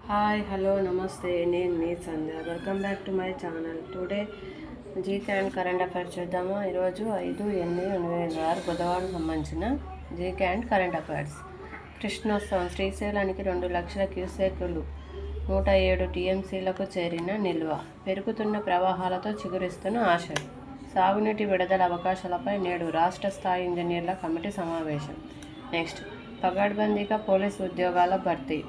Hi hello నమస్తే నేను మీ Sandhya welcome back to my channel. Today GK and current affairs చూద్దాము. ఈరోజు 5/8/2026 బుధవారం సంబంధించిన జీకే అండ్ కరెంట్ అఫైర్స్. కృష్ణోత్సవం శ్రీశైలానికి 2 లక్షల క్యూసెక్కులు 107 టీఎంసీలకు చేరిన నిల్వ. పెరుగుతున్న ప్రవాహాలతో చిగురిస్తున్న ఆశలు. సాగునీటి విడుదల అవకాశాలపై నేడు రాష్ట్ర స్థాయి ఇంజనీర్ల కమిటీ సమావేశం. నెక్స్ట్, పగడ్బందీగా పోలీసు ఉద్యోగాల భర్తీ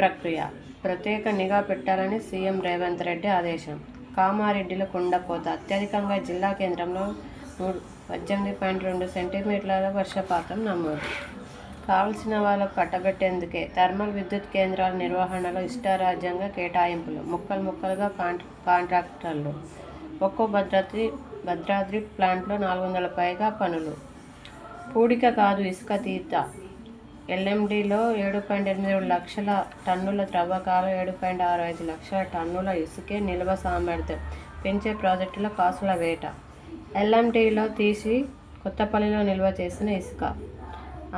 ప్రక్రియ ప్రత్యేక నిఘా పెట్టాలని సీఎం రేవంత్ రెడ్డి ఆదేశం. కామారెడ్డిలో కుండపోత. అత్యధికంగా జిల్లా కేంద్రంలో 18.2 సెంటీమీటర్ల వర్షపాతం నమోదు. కావలసిన వాళ్ళకు కట్టబెట్టేందుకే థర్మల్ విద్యుత్ కేంద్రాల నిర్వహణలో ఇష్టారాజ్యంగా కేటాయింపులు. ముక్కలుగా కాంట్రాక్టర్లు. ఒక్కో భద్రాద్రి ప్లాంట్లో 400 పైగా పనులు. పూడిక కాదు ఇసుక తీత. ఎల్ఎండిలో 7.87 లక్షల టన్నుల త్రవ్వకాలు. 7.65 లక్షల టన్నుల ఇసుకే నిల్వ సామర్థ్యం పెంచే ప్రాజెక్టుల కాసుల వేట. ఎల్ఎండిలో తీసి కొత్తపల్లిలో నిల్వ చేసిన ఇసుక.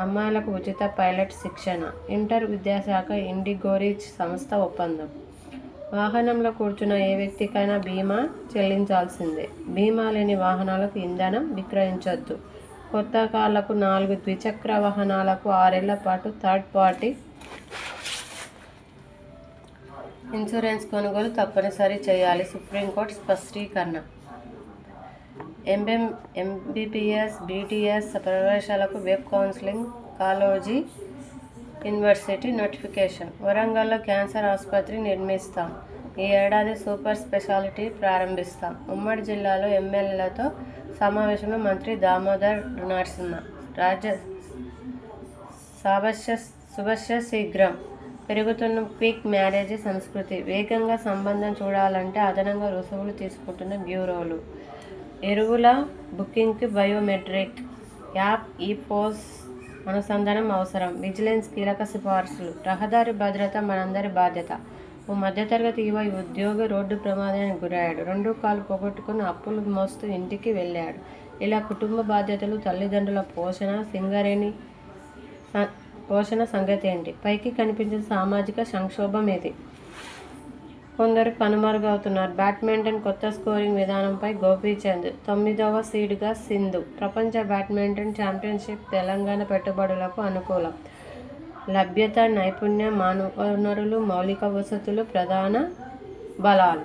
అమ్మాయిలకు ఉచిత పైలట్ శిక్షణ. ఇంటర్ విద్యాశాఖ ఇండిగోరీచ్ సంస్థ ఒప్పందం. వాహనంలో కూర్చున్న ఏ వ్యక్తికైనా బీమా చెల్లించాల్సిందే. బీమా లేని వాహనాలకు ఇంధనం విక్రయించొద్దు. కొత్త కార్లకు 4 ద్విచక్ర వాహనాలకు 6 ఏళ్ల పాటు థర్డ్ పార్టీ ఇన్సూరెన్స్ కొనుగోలు తప్పనిసరి చేయాలి. సుప్రీంకోర్టు స్పష్టీకరణ. ఎంబీబీఎస్, బీటీఎస్ ప్రవేశాలకు web counselling. Kaloji university notification. వరంగల్లో క్యాన్సర్ ఆసుపత్రి నిర్మిస్తాం. ఈ ఏడాది సూపర్ స్పెషాలిటీ ప్రారంభిస్తాం. ఉమ్మడి జిల్లాలో ఎమ్మెల్యేలతో సమావేశంలో మంత్రి దామోదర్ నరసింహ. శుభస్య శీఘ్రం. పెరుగుతున్న క్విక్ మ్యారేజ్ సంస్కృతి. వేగంగా సంబంధం చూడాలంటే అదనంగా రుసుములు తీసుకుంటున్న బ్యూరోలు. ఎరువుల బుకింగ్కి బయోమెట్రిక్ యాప్ ఈ-పోస్ అనుసంధానం అవసరం. విజిలెన్స్ కీలక సిఫార్సులు. రహదారి భద్రత మనందరి బాధ్యత. ఓ మధ్యతరగతి యువ ఉద్యోగి రోడ్డు ప్రమాదానికి గురయ్యాడు. 2 కాళ్ళు పోగొట్టుకుని అప్పులు మోస్తూ ఇంటికి వెళ్ళాడు. ఇలా కుటుంబ బాధ్యతలు, తల్లిదండ్రుల పోషణ సంగతి ఏంటి? పైకి కనిపించిన సామాజిక సంక్షోభం ఇది. కొందరు కనుమరుగవుతున్నారు. బ్యాడ్మింటన్ కొత్త స్కోరింగ్ విధానంపై గోపీచంద్. 9వ సీడ్గా సింధు. ప్రపంచ బ్యాడ్మింటన్ ఛాంపియన్షిప్ తెలంగాణ పెట్టుబడులకు అనుకూలం. లభ్యత, నైపుణ్యం, మానవ వనరులు, మౌలిక వసతులు ప్రధాన బలాలు.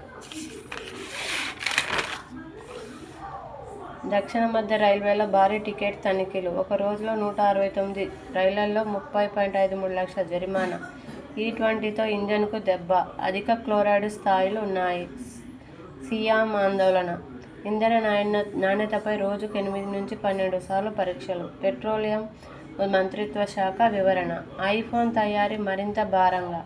దక్షిణ మధ్య రైల్వేలో భారీ టికెట్ తనిఖీలు. ఒక రోజులో 169 రైళ్లలో 30.53 లక్షల జరిమానా. E20తో ఇంజన్కు దెబ్బ. అధిక క్లోరైడ్ స్థాయిలు ఉన్నాయి. సియామ్ ఆందోళన. ఇంధన నాణ్యతపై రోజుకు 8 నుంచి 12 సార్లు పరీక్షలు. పెట్రోలియం మంత్రిత్వ శాఖ వివరణ. ఐఫోన్ తయారీ మరింత భారంగా.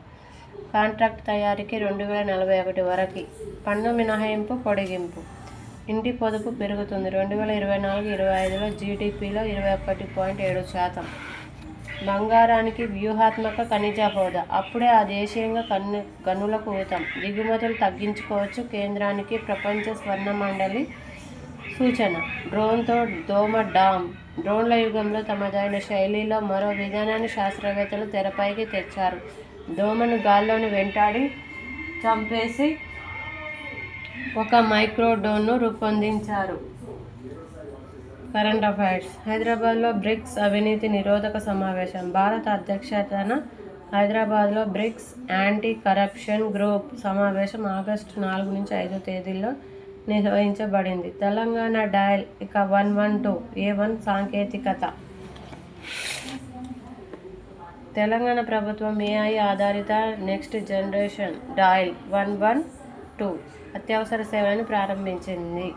కాంట్రాక్ట్ తయారీకి 2041 వరకు పన్ను మినహాయింపు పొడిగింపు. ఇంటి పొదుపు పెరుగుతుంది. 2024-25లో జీడీపీలో 21.7%. బంగారానికి వ్యూహాత్మక ఖనిజ హోదా. అప్పుడే ఆ దేశీయంగా గనులకు ఊతం. దిగుమతులు తగ్గించుకోవచ్చు. కేంద్రానికి ప్రపంచ స్వర్ణ మండలి సూచన. డ్రోన్తో దోమ డామ్. డ్రోన్ల యుగంలో తమదైన శైలిలో మరో విధానాన్ని శాస్త్రవేత్తలు తెరపైకి తెచ్చారు. దోమను గాల్లోని వెంటాడి చంపేసి ఒక మైక్రో డ్రోన్ను రూపొందించారు. Current affairs. హైదరాబాద్లో బ్రిక్స్ అవినీతి నిరోధక సమావేశం. భారత అధ్యక్షతన హైదరాబాద్లో బ్రిక్స్ యాంటీ కరప్షన్ గ్రూప్ సమావేశం ఆగస్టు 4 నుంచి 5 తేదీల్లో నిర్వహించబడింది. తెలంగాణ డయల్ ఇక 112 A1 సాంకేతికత. తెలంగాణ ప్రభుత్వం AI ఆధారిత నెక్స్ట్ జనరేషన్ డయల్ 112 అత్యవసర సేవలను ప్రారంభించింది.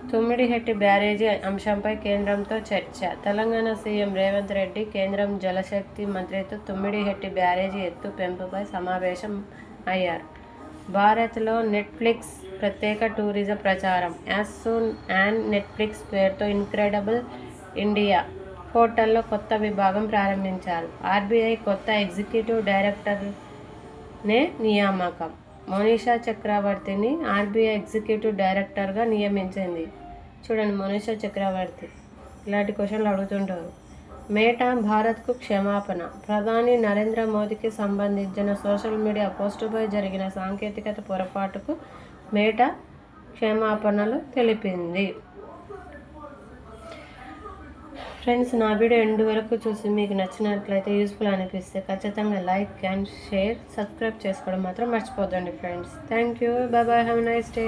తుమ్మిడిహెట్టి బ్యారేజీ అంశంపై కేంద్రంతో చర్చ. తెలంగాణ సీఎం రేవంత్ రెడ్డి కేంద్రం జలశక్తి మంత్రితో తుమ్మిడిహెట్టి బ్యారేజీ ఎత్తు పెంపుపై సమావేశం అయ్యారు. భారత్లో నెట్ఫ్లిక్స్ ప్రత్యేక టూరిజం ప్రచారం. యాజ్ సూన్ అండ్ నెట్ఫ్లిక్స్ పేరుతో ఇన్క్రెడిబుల్ ఇండియా పోర్టల్లో కొత్త విభాగం ప్రారంభించారు. ఆర్బీఐ కొత్త ఎగ్జిక్యూటివ్ డైరెక్టర్నే నియామకం. మోనిషా చక్రవర్తిని ఆర్బీఐ ఎగ్జిక్యూటివ్ డైరెక్టర్గా నియమించింది. చూడండి, మోనిషా చక్రవర్తి. ఇలాంటి క్వశ్చన్లు అడుగుతుంటారు. మేటా భారత్కు క్షమాపణ. ప్రధాని నరేంద్ర మోదీకి సంబంధించిన సోషల్ మీడియా పోస్టుపై జరిగిన సాంకేతికత పొరపాటుకు మేటా క్షమాపణలు తెలిపింది. ఫ్రెండ్స్, నా వీడియో ఎండ్ వరకు చూసి మీకు నచ్చినట్లయితే, యూస్ఫుల్ అనిపిస్తే ఖచ్చితంగా లైక్ అండ్ షేర్, సబ్స్క్రైబ్ చేసుకోవడం మాత్రం మర్చిపోద్దండి friends. Thank you. Bye bye. Have a nice day.